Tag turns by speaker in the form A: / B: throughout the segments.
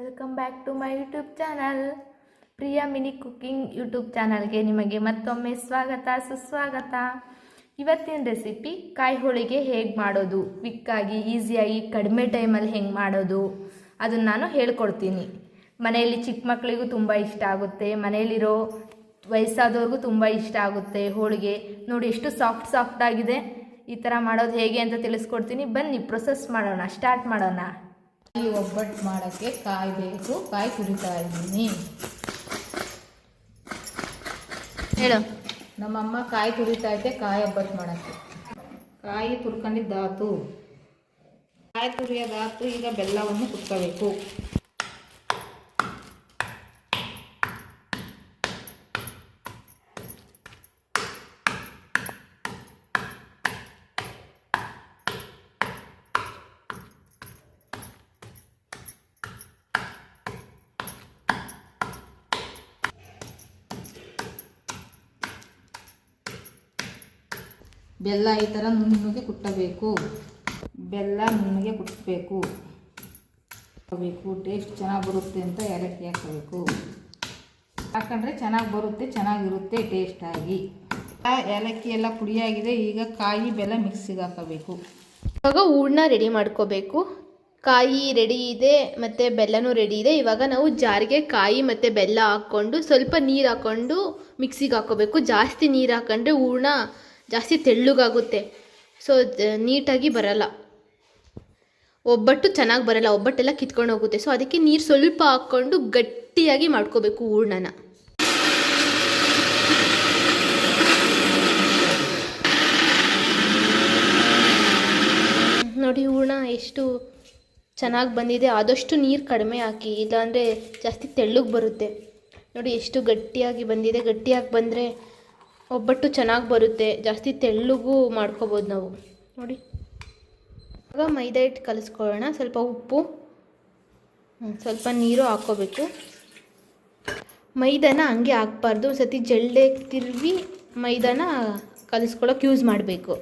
A: Welcome back to my YouTube channel. Priya mini cooking YouTube ಚಾನಲ್ಗೆ ನಿಮಗೆ ಮತ್ತೊಮ್ಮೆ ಸ್ವಾಗತ ಸುಸ್ವಾಗತ. ಇವತ್ತಿನ ರೆಸಿಪಿ ಕಾಯಿ ಹೋಳಿಗೆ ಹೇಗೆ ಮಾಡೋದು, ಕ್ವಿಕ್ಕಾಗಿ ಈಸಿಯಾಗಿ ಕಡಿಮೆ ಟೈಮಲ್ಲಿ ಹೆಂಗೆ ಮಾಡೋದು ಅದನ್ನು ನಾನು ಹೇಳ್ಕೊಡ್ತೀನಿ. ಮನೆಯಲ್ಲಿ ಚಿಕ್ಕ ಮಕ್ಕಳಿಗೂ ತುಂಬ ಇಷ್ಟ ಆಗುತ್ತೆ, ಮನೆಯಲ್ಲಿರೋ ವಯಸ್ಸಾದವ್ರಿಗೂ ತುಂಬ ಇಷ್ಟ ಆಗುತ್ತೆ. ಹೋಳಿಗೆ ನೋಡಿ ಎಷ್ಟು ಸಾಫ್ಟ್ ಆಗಿದೆ. ಈ ಥರ ಮಾಡೋದು ಹೇಗೆ ಅಂತ ತಿಳಿಸ್ಕೊಡ್ತೀನಿ. ಬನ್ನಿ ಪ್ರೊಸೆಸ್ ಮಾಡೋಣ, ಸ್ಟಾರ್ಟ್ ಮಾಡೋಣ.
B: ಈ ಒಬ್ಬಟ್ಟು ಮಾಡೋಕ್ಕೆ ಕಾಯಿ ಬೇಕು. ಕಾಯಿ ತುರಿತಾ ಇದ್ದೀನಿ.
A: ಹೇಳು.
B: ನಮ್ಮಮ್ಮ ಕಾಯಿ ತುರಿತಾ ಐತೆ ಕಾಯಿ ಒಬ್ಬಟ್ಟು ಮಾಡೋಕ್ಕೆ. ಕಾಯಿ ತುರ್ಕೊಂಡಿದ್ದಾತು, ಕಾಯಿ ತುರಿಯೋದಾತು. ಈಗ ಬೆಲ್ಲವನ್ನು ಕುಟ್ಕೋಬೇಕು. ಬೆಲ್ಲ ಈ ಥರ ನುಣ್ಣಗೆ ಕುಟ್ಟಬೇಕು. ಬೆಲ್ಲ ನುಣ್ಣಗೆ ಕುಟ್ಟಬೇಕು. ಟೇಸ್ಟ್ ಚೆನ್ನಾಗಿ ಬರುತ್ತೆ ಅಂತ ಏಲಕ್ಕಿ ಹಾಕಬೇಕು. ಹಾಕೊಂಡ್ರೆ ಚೆನ್ನಾಗಿ ಬರುತ್ತೆ, ಚೆನ್ನಾಗಿರುತ್ತೆ ಟೇಸ್ಟಾಗಿ. ಏಲಕ್ಕಿ ಎಲ್ಲ ಪುಡಿಯಾಗಿದೆ. ಈಗ ಕಾಯಿ ಬೆಲ್ಲ ಮಿಕ್ಸಿಗೆ ಹಾಕಬೇಕು.
A: ಇವಾಗ ಹೂರಣ ರೆಡಿ ಮಾಡ್ಕೋಬೇಕು. ಕಾಯಿ ರೆಡಿ ಇದೆ ಮತ್ತು ಬೆಲ್ಲನೂ ರೆಡಿ ಇದೆ. ಇವಾಗ ನಾವು ಜಾರಿಗೆ ಕಾಯಿ ಮತ್ತು ಬೆಲ್ಲ ಹಾಕ್ಕೊಂಡು ಸ್ವಲ್ಪ ನೀರು ಹಾಕ್ಕೊಂಡು ಮಿಕ್ಸಿಗೆ ಹಾಕ್ಕೋಬೇಕು. ಜಾಸ್ತಿ ನೀರು ಹಾಕೊಂಡ್ರೆ ಹೂರಣ ಜಾಸ್ತಿ ತೆಳ್ಳಗಾಗುತ್ತೆ, ಸೊ ನೀಟಾಗಿ ಬರಲ್ಲ, ಒಬ್ಬಟ್ಟು ಚೆನ್ನಾಗಿ ಬರಲ್ಲ, ಒಬ್ಬಟ್ಟೆಲ್ಲ ಕಿತ್ಕೊಂಡು ಹೋಗುತ್ತೆ. ಸೊ ಅದಕ್ಕೆ ನೀರು ಸ್ವಲ್ಪ ಹಾಕ್ಕೊಂಡು ಗಟ್ಟಿಯಾಗಿ ಮಾಡ್ಕೋಬೇಕು ಹೂರಣನ. ನೋಡಿ ಹೂರಣ ಎಷ್ಟು ಚೆನ್ನಾಗಿ ಬಂದಿದೆ. ಆದಷ್ಟು ನೀರು ಕಡಿಮೆ ಹಾಕಿ, ಇಲ್ಲಾಂದರೆ ಜಾಸ್ತಿ ತೆಳ್ಳಗೆ ಬರುತ್ತೆ. ನೋಡಿ ಎಷ್ಟು ಗಟ್ಟಿಯಾಗಿ ಬಂದಿದೆ. ಗಟ್ಟಿಯಾಗಿ ಬಂದರೆ ಒಬ್ಬಟ್ಟು ಚೆನ್ನಾಗಿ ಬರುತ್ತೆ. ಜಾಸ್ತಿ ತೆಳ್ಳಗೂ ಮಾಡ್ಕೋಬೋದು ನಾವು. ನೋಡಿ ಇವಾಗ ಮೈದಾ ಹಿಟ್ಟು ಕಲಿಸ್ಕೊಳ್ಳೋಣ. ಸ್ವಲ್ಪ ಉಪ್ಪು, ಸ್ವಲ್ಪ ನೀರು ಹಾಕ್ಕೋಬೇಕು. ಮೈದಾನ ಹಂಗೆ ಹಾಕ್ಬಾರ್ದು, ಸತಿ ಜಲ್ಲೆ ತಿರುವಿ ಮೈದಾನ ಕಲಿಸ್ಕೊಳ್ಳೋಕೆ ಯೂಸ್ ಮಾಡಬೇಕು.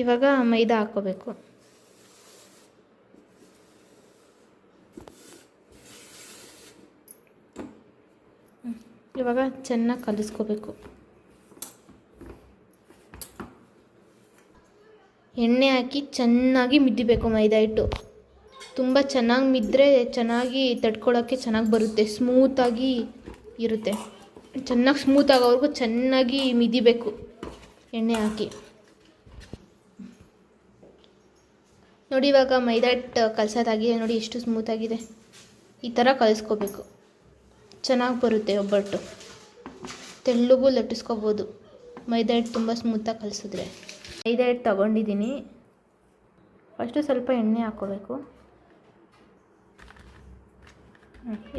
A: ಇವಾಗ ಮೈದಾ ಹಾಕ್ಕೋಬೇಕು. ಇವಾಗ ಚೆನ್ನಾಗಿ ಕಲಿಸ್ಕೋಬೇಕು. ಎಣ್ಣೆ ಹಾಕಿ ಚೆನ್ನಾಗಿ ಮಿದ್ದಿಬೇಕು ಮೈದಾ ಹಿಟ್ಟು. ತುಂಬ ಚೆನ್ನಾಗಿ ಮಿದ್ದರೆ ಚೆನ್ನಾಗಿ ತಡ್ಕೊಳ್ಳೋಕ್ಕೆ ಚೆನ್ನಾಗಿ ಬರುತ್ತೆ, ಸ್ಮೂತಾಗಿ ಇರುತ್ತೆ. ಚೆನ್ನಾಗಿ ಸ್ಮೂತ್ ಆಗೋವರೆಗೂ ಚೆನ್ನಾಗಿ ಮಿದಿಬೇಕು ಎಣ್ಣೆ ಹಾಕಿ. ನೋಡಿ ಇವಾಗ ಮೈದಾ ಹಿಟ್ಟು ಕಲಸೋದಾಗಿದೆ. ನೋಡಿ ಎಷ್ಟು ಸ್ಮೂತಾಗಿದೆ. ಈ ಥರ ಕಲಿಸ್ಕೋಬೇಕು, ಚೆನ್ನಾಗಿ ಬರುತ್ತೆ ಒಬ್ಬಟ್ಟು. ತೆಳ್ಳಗೂ ಲಟ್ಟಿಸ್ಕೋಬೋದು ಮೈದಾ ಹಿಟ್ಟು ತುಂಬ ಸ್ಮೂತಾಗಿ ಕಲಿಸಿದ್ರೆ. ಮೈದಾ ಹಿಟ್ಟು ತೊಗೊಂಡಿದ್ದೀನಿ. ಫಸ್ಟು ಸ್ವಲ್ಪ ಎಣ್ಣೆ ಹಾಕ್ಕೋಬೇಕು.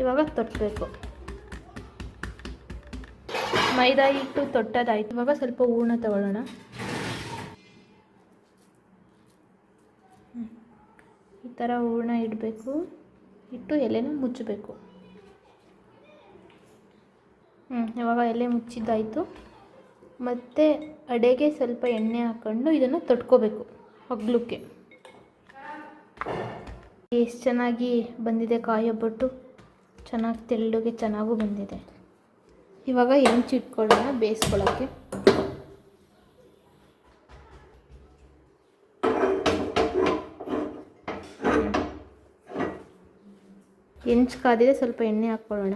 A: ಇವಾಗ ತೊಟ್ಟಬೇಕು. ಮೈದಾ ಹಿಟ್ಟು ತೊಟ್ಟೋದಾಯ್ತು. ಇವಾಗ ಸ್ವಲ್ಪ ಹೂರಣ ತಗೊಳ್ಳೋಣ. ಈ ಥರ ಹೂರಣ ಇಡಬೇಕು. ಇಟ್ಟು ಎಲೆನ ಮುಚ್ಚಬೇಕು. ಇವಾಗ ಎಲೆ ಮುಚ್ಚಿದ್ದಾಯಿತು. ಮತ್ತು ಅಡೆಗೆ ಸ್ವಲ್ಪ ಎಣ್ಣೆ ಹಾಕ್ಕೊಂಡು ಇದನ್ನು ತೊಟ್ಕೋಬೇಕು ಹಗ್ಲಕ್ಕೆ. ಎಷ್ಟು ಚೆನ್ನಾಗಿ ಬಂದಿದೆ ಕಾಯಿ ಒಬ್ಬಟ್ಟು, ಚೆನ್ನಾಗಿ ತೆಳ್ಳಗೆ ಚೆನ್ನಾಗೂ ಬಂದಿದೆ. ಇವಾಗ ಹೆಂಚು ಇಟ್ಕೊಳ್ಳೋಣ ಬೇಯಿಸ್ಕೊಳ್ಳೋಕ್ಕೆ. ಹೆಂಚು ಕಾದಿದೆ, ಸ್ವಲ್ಪ ಎಣ್ಣೆ ಹಾಕ್ಕೊಳ್ಳೋಣ.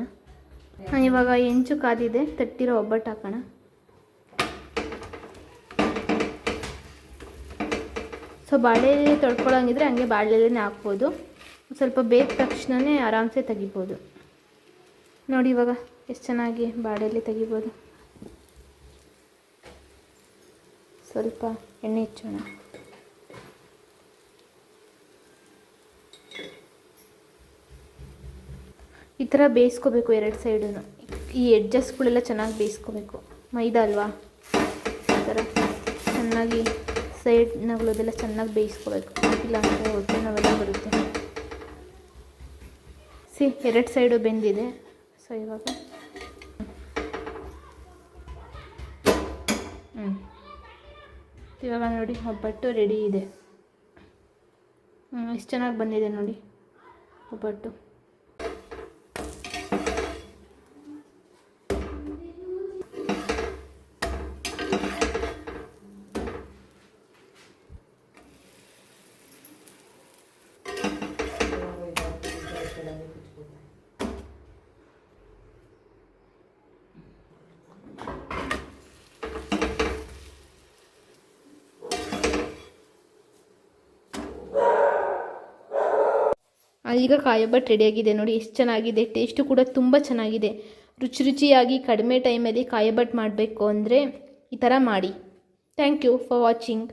A: ಇವಾಗ ಹೆಂಚು ಕಾದಿದೆ, ತಟ್ಟಿರೋ ಒಬ್ಬಟ್ಟು ಹಾಕೋಣ. ಸೊ ಬಾಳೆಲೆ ತೊಳ್ಕೊಳ್ಳೋಂಗಿದ್ರೆ ಹಂಗೆ ಬಾಳೆಲೆನೇ ಹಾಕ್ಬೋದು. ಸ್ವಲ್ಪ ಬೇಯ್ದ ತಕ್ಷಣವೇ ಆರಾಮ್ಸೆ ತೆಗಿಬೋದು. ನೋಡಿ ಇವಾಗ ಎಷ್ಟು ಚೆನ್ನಾಗಿ ಬಾಳೆಲೆ ತೆಗಿಬೋದು. ಸ್ವಲ್ಪ ಎಣ್ಣೆ ಹಚ್ಚೋಣ. ಈ ಥರ ಬೇಯಿಸ್ಕೋಬೇಕು ಎರಡು ಸೈಡೂ. ಈ ಎಡ್ಜಸ್ಗಳೆಲ್ಲ ಚೆನ್ನಾಗಿ ಬೇಯಿಸ್ಕೋಬೇಕು. ಮೈದಾ ಅಲ್ವಾ, ಈ ಥರ ಚೆನ್ನಾಗಿ ಸೈಡ್ನಗಳದೆಲ್ಲ ಚೆನ್ನಾಗಿ ಬೇಯಿಸ್ಕೋಬೇಕು. ಇಲ್ಲಾಂದರೆ ಹೊಟ್ಟೆ ನೋವೆಲ್ಲ ಬರುತ್ತೆ. ಎರಡು ಸೈಡು ಬೆಂದಿದೆ. ಸೊ ಇವಾಗ ಇವಾಗ ನೋಡಿ ಒಬ್ಬಟ್ಟು ರೆಡಿ ಇದೆ. ಎಷ್ಟು ಚೆನ್ನಾಗಿ ಬಂದಿದೆ ನೋಡಿ ಒಬ್ಬಟ್ಟು. ಈಗ ಕಾಯೊಬ್ಬಟ್ಟು ರೆಡಿಯಾಗಿದೆ ನೋಡಿ, ಎಷ್ಟು ಚೆನ್ನಾಗಿದೆ. ಟೇಸ್ಟು ಕೂಡ ತುಂಬ ಚೆನ್ನಾಗಿದೆ. ರುಚಿಯಾಗಿ ಕಡಿಮೆ ಟೈಮಲ್ಲಿ ಕಾಯೊಬ್ಬಟ್ಟು ಮಾಡಬೇಕು ಅಂದರೆ ಈ ಥರ ಮಾಡಿ. Thank you for watching.